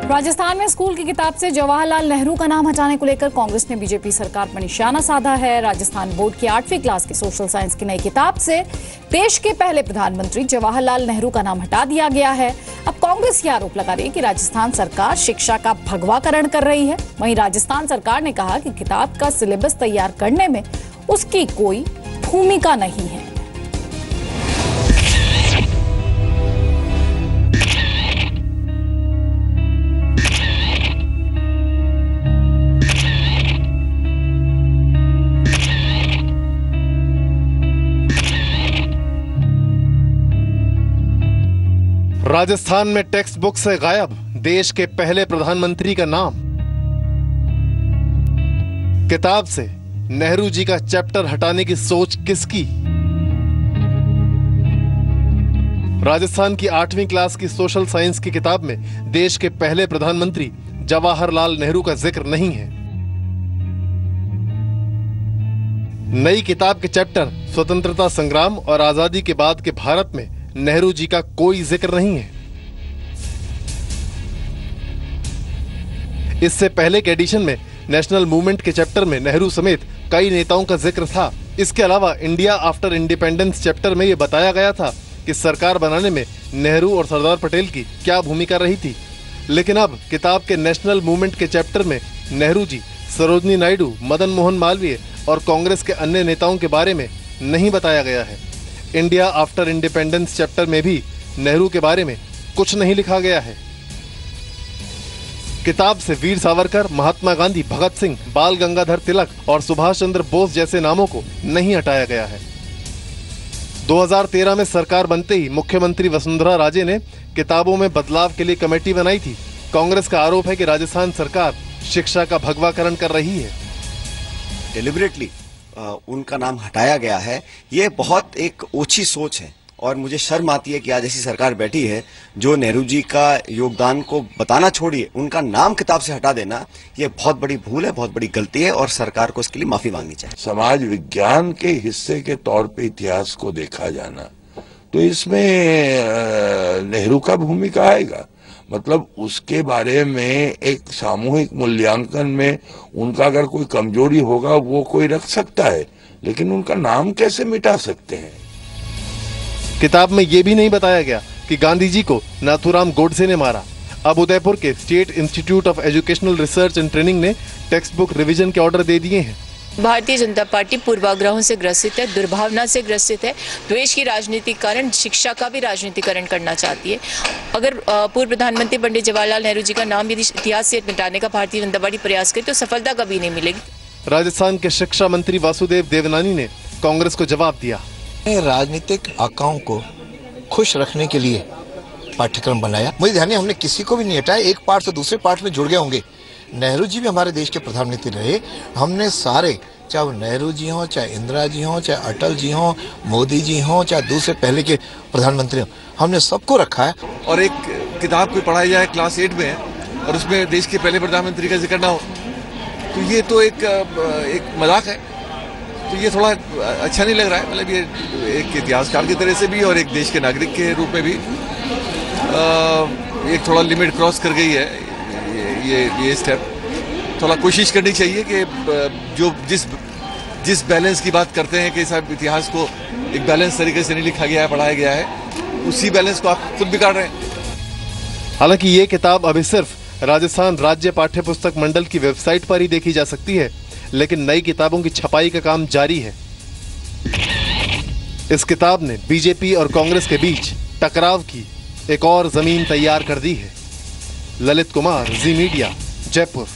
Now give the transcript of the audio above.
राजस्थान में स्कूल की किताब से जवाहरलाल नेहरू का नाम हटाने को लेकर कांग्रेस ने बीजेपी सरकार पर निशाना साधा है। राजस्थान बोर्ड की 8वीं क्लास की सोशल साइंस की नई किताब से देश के पहले प्रधानमंत्री जवाहरलाल नेहरू का नाम हटा दिया गया है। अब कांग्रेस ये आरोप लगा रही है कि राजस्थान सरकार शिक्षा का भगवाकरण कर रही है। वहीं राजस्थान सरकार ने कहा कि किताब का सिलेबस तैयार करने में उसकी कोई भूमिका नहीं है। राजस्थान में टेक्स्ट बुक से गायब देश के पहले प्रधानमंत्री का नाम। किताब से नेहरू जी का चैप्टर हटाने की सोच किसकी? राजस्थान की 8वीं क्लास की सोशल साइंस की किताब में देश के पहले प्रधानमंत्री जवाहरलाल नेहरू का जिक्र नहीं है। नई किताब के चैप्टर स्वतंत्रता संग्राम और आजादी के बाद के भारत में नेहरू जी का कोई जिक्र नहीं है। इससे पहले के एडिशन में नेशनल मूवमेंट के चैप्टर में नेहरू समेत कई नेताओं का जिक्र था। इसके अलावा इंडिया आफ्टर इंडिपेंडेंस चैप्टर में यह बताया गया था कि सरकार बनाने में नेहरू और सरदार पटेल की क्या भूमिका रही थी। लेकिन अब किताब के नेशनल मूवमेंट के चैप्टर में नेहरू जी, सरोजनी नायडू, मदन मोहन मालवीय और कांग्रेस के अन्य नेताओं के बारे में नहीं बताया गया है। इंडिया आफ्टर इंडिपेंडेंस चैप्टर में भी नेहरू के बारे में कुछ नहीं लिखा गया है। किताब से वीर सावरकर, महात्मा गांधी, भगत सिंह, बाल गंगाधर तिलक और सुभाष चंद्र बोस जैसे नामों को नहीं हटाया गया है। 2013 में सरकार बनते ही मुख्यमंत्री वसुंधरा राजे ने किताबों में बदलाव के लिए कमेटी बनाई थी। कांग्रेस का आरोप है कि राजस्थान सरकार शिक्षा का भगवाकरण कर रही है। डेलिबरेटली उनका नाम हटाया गया है, ये बहुत एक ओछी सोच है और मुझे शर्म आती है कि आज ऐसी सरकार बैठी है जो नेहरू जी का योगदान को बताना छोड़िए, उनका नाम किताब से हटा देना ये बहुत बड़ी भूल है, बहुत बड़ी गलती है और सरकार को इसके लिए माफी मांगनी चाहिए। समाज विज्ञान के हिस्से के तौर पे इतिहास को देखा जाना तो इसमें नेहरू का भूमिका आएगा। मतलब उसके बारे में एक सामूहिक मूल्यांकन में उनका अगर कोई कमजोरी होगा वो कोई रख सकता है, लेकिन उनका नाम कैसे मिटा सकते हैं? किताब में यह भी नहीं बताया गया कि गांधी जी को नाथूराम गोडसे ने मारा। अब उदयपुर के state institute of educational research and training ने टेक्स्ट बुक रिवीजन के ऑर्डर दे दिए हैं। भारतीय जनता पार्टी पूर्वाग्रहों से ग्रसित है, दुर्भावना से ग्रसित है, द्वेष की राजनीति कारण शिक्षा का भी राजनीतिकरण करना चाहती है। अगर पूर्व प्रधानमंत्री पंडित जवाहरलाल नेहरू जी का नाम यदि इतिहास से मिटाने का भारतीय जनता पार्टी प्रयास करे तो सफलता कभी नहीं मिलेगी। राजस्थान के शिक्षा मंत्री वासुदेव देवनानी ने कांग्रेस को जवाब दिया। राजनीतिक आकाओं को खुश रखने के लिए पाठ्यक्रम बनाया। मुझे ध्यान है हमने किसी को भी नहीं हटाया, एक पार्ट से दूसरे पार्ट में जुड़ गए होंगे। नेहरू जी भी हमारे देश के प्रधानमंत्री रहे, हमने सारे, चाहे वो नेहरू जी हों, चाहे इंदिरा जी हों, चाहे अटल जी हों, मोदी जी हों, चाहे दूसरे पहले के प्रधानमंत्री हों, हमने सबको रखा है। और एक किताब कोई पढ़ाई जाए क्लास 8 में और उसमें देश के पहले प्रधानमंत्री का जिक्र ना हो तो ये तो एक मजाक है। तो ये थोड़ा अच्छा नहीं लग रहा है। मतलब ये एक इतिहासकार की तरह से भी और एक देश के नागरिक के रूप में भी एक थोड़ा लिमिट क्रॉस कर गई है ये स्टेप। थोड़ा कोशिश करनी चाहिए कि जो जिस बैलेंस की बात करते हैं कि सब इतिहास को एक बैलेंस तरीके से नहीं लिखा गया है, पढ़ाया गया है, उसी बैलेंस को आप खुद बिगाड़ रहे हैं। हालांकि ये किताब अभी सिर्फ राजस्थान राज्य पाठ्य पुस्तक मंडल की वेबसाइट पर ही देखी जा सकती है, लेकिन नई किताबों की छपाई का काम जारी है। इस किताब ने बीजेपी और कांग्रेस के बीच टकराव की एक और जमीन तैयार कर दी है। ललित कुमार, जी मीडिया, जयपुर।